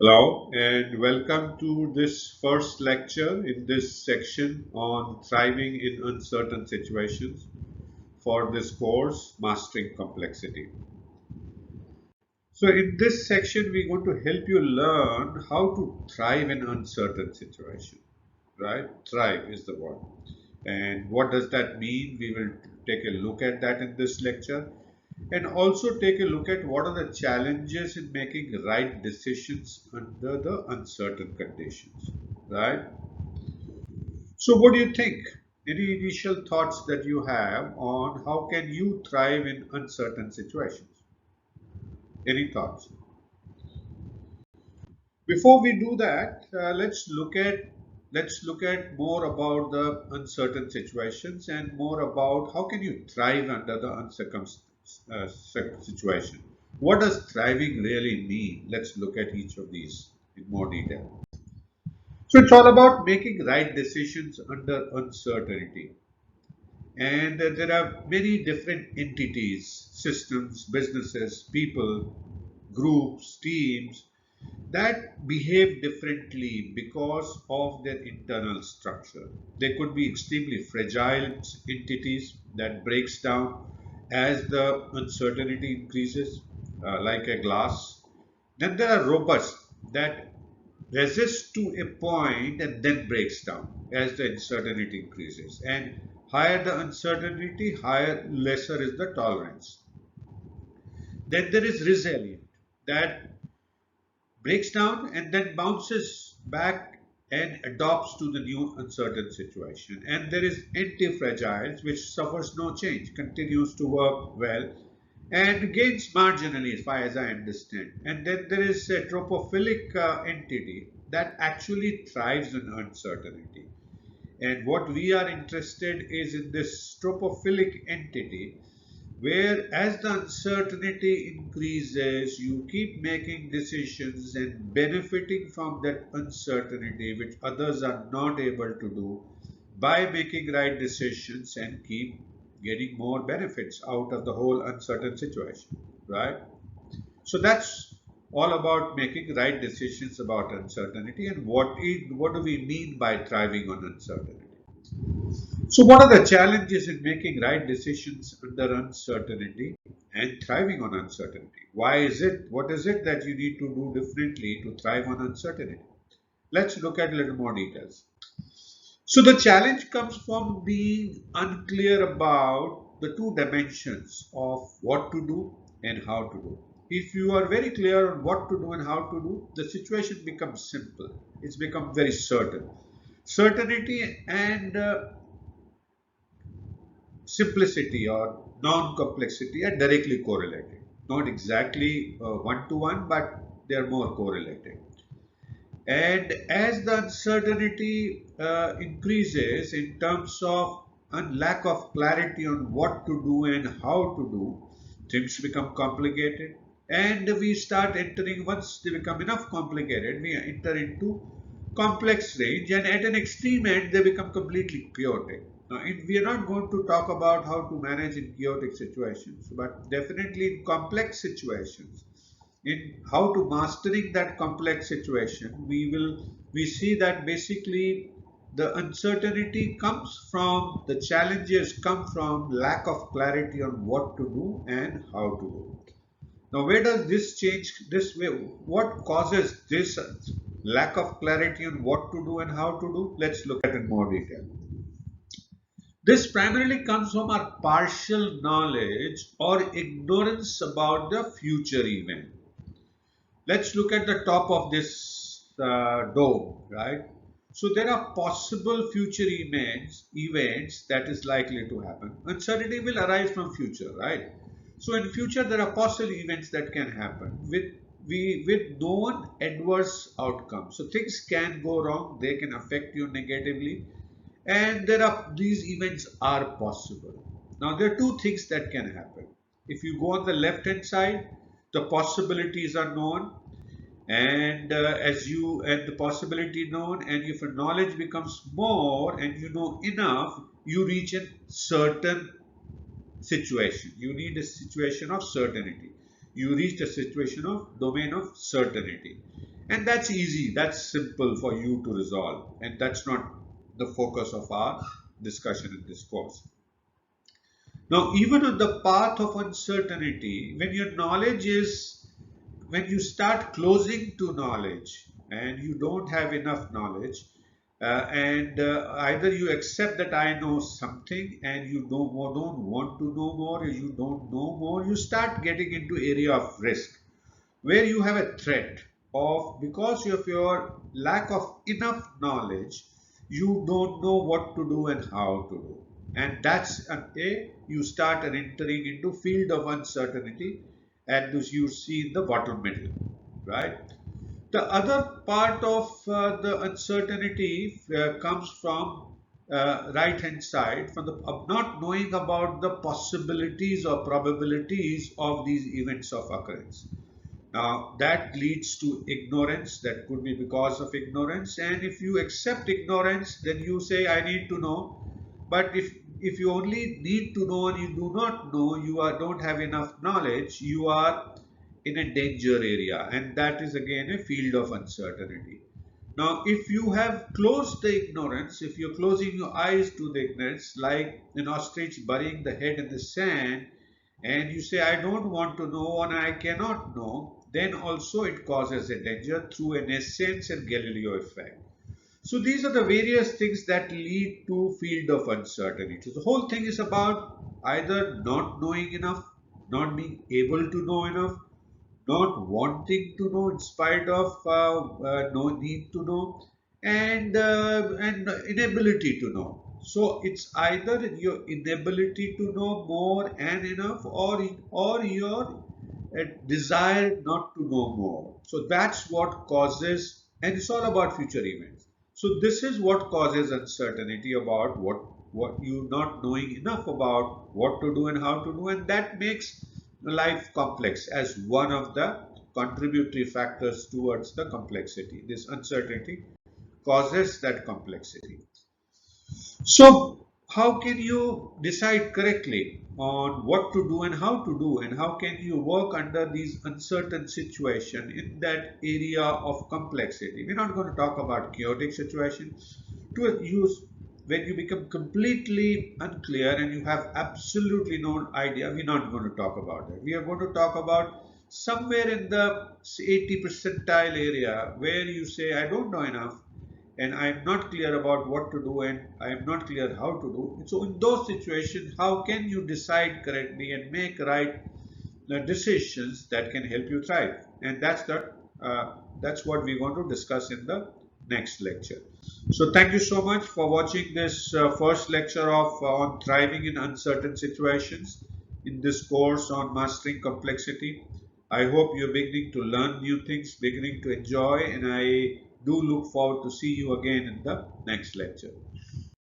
Hello and welcome to this first lecture in this section on thriving in uncertain situations for this course, Mastering Complexity. So in this section, we're going to help you learn how to thrive in uncertain situations, right? Thrive is the word. And what does that mean? We will take a look at that in this lecture and also take a look at what are the challenges in making right decisions under the uncertain conditions, right? So what do you think? Any initial thoughts that you have on how can you thrive in uncertain situations? Any thoughts? Before we do that, let's look at more about the uncertain situations and more about how can you thrive under the situation. What does thriving really mean? Let's look at each of these in more detail. So it's all about making right decisions under uncertainty. And there are many different entities, systems, businesses, people, groups, teams that behave differently because of their internal structure. They could be extremely fragile entities that breaks down as the uncertainty increases, like a glass. Then there are robust that resist to a point and then breaks down as the uncertainty increases. And higher the uncertainty, higher lesser is the tolerance. Then there is resilient that breaks down and then bounces back and adopts to the new uncertain situation. And there is anti-fragile, which suffers no change, continues to work well, and gains marginally, as far as I understand. And then there is a tropophilic entity that actually thrives in uncertainty. And what we are interested is in this tropophilic entity where as the uncertainty increases, you keep making decisions and benefiting from that uncertainty, which others are not able to do by making right decisions and keep getting more benefits out of the whole uncertain situation, right? So that's all about making right decisions about uncertainty and what do we mean by thriving on uncertainty. So, what are the challenges in making right decisions under uncertainty and thriving on uncertainty? Why is it? What is it that you need to do differently to thrive on uncertainty? Let's look at a little more details. So, the challenge comes from being unclear about the two dimensions of what to do and how to do. If you are very clear on what to do and how to do, the situation becomes simple. It's become very certain. Certainty and simplicity or non-complexity are directly correlated. Not exactly one to one, but they are more correlated. And as the uncertainty increases in terms of a lack of clarity on what to do and how to do, things become complicated. And we start entering, once they become enough complicated, we enter into complex range, and at an extreme end, they become completely chaotic. Now, we are not going to talk about how to manage in chaotic situations, but definitely in complex situations, in how to mastering that complex situation, we see that basically the uncertainty comes from, the challenges come from lack of clarity on what to do and how to do. Now, where does this change this way? What causes this lack of clarity on what to do and how to do? Let's look at it in more detail. This primarily comes from our partial knowledge or ignorance about the future event. Let's look at the top of this dome, right? So there are possible future events that is likely to happen. Uncertainty will arise from future, right? So in future there are possible events that can happen with known adverse outcomes. So things can go wrong, they can affect you negatively, and these events are possible. Now there are two things that can happen. If you go on the left hand side, the possibilities are known, and as you and the possibility known, and if your knowledge becomes more and you know enough, you reach a certain situation. You need a situation of certainty. You reach a situation of domain of certainty, And that's easy, that's simple for you to resolve. And that's not the focus of our discussion in this course. Now, even on the path of uncertainty, when you start closing to knowledge and you don't have enough knowledge, and either you accept that I know something and you don't want to know more, or you don't know more, you start getting into area of risk where you have a threat of, because of your lack of enough knowledge, you don't know what to do and how to do. And that's you start entering into field of uncertainty, and this you see in the bottom middle, right? The other part of the uncertainty comes from right hand side, from the of not knowing about the possibilities or probabilities of these events of occurrence. Now, that leads to ignorance. That could be because of ignorance. And if you accept ignorance, then you say, I need to know. But if you only need to know and you do not know, don't have enough knowledge, you are in a danger area. And that is again a field of uncertainty. Now, if you have closed the ignorance, if you're closing your eyes to the ignorance, like an ostrich burying the head in the sand, and you say, I don't want to know and I cannot know, then also it causes a danger through a nescience and Galileo effect. So these are the various things that lead to field of uncertainty. So the whole thing is about either not knowing enough, not being able to know enough, not wanting to know in spite of no need to know, and inability to know. So it's either your inability to know more and enough, or your desire not to know more. So that's what causes, and it's all about future events. So this is what causes uncertainty about what you not knowing enough about what to do and how to do, and that makes life complex as one of the contributory factors towards the complexity. This uncertainty causes that complexity. So, how can you decide correctly on what to do and how to do, and how can you work under these uncertain situation in that area of complexity? We're not going to talk about chaotic situation. To use when you become completely unclear and you have absolutely no idea, we're not going to talk about that. We are going to talk about somewhere in the 80 percentile area where you say, I don't know enough and I am not clear about what to do and I am not clear how to do. So in those situations, how can you decide correctly and make right decisions that can help you thrive? And that's what we're going to discuss in the next lecture. So thank you so much for watching this first lecture of on thriving in uncertain situations in this course on mastering complexity. I hope you're beginning to learn new things, beginning to enjoy, and I do look forward to see you again in the next lecture.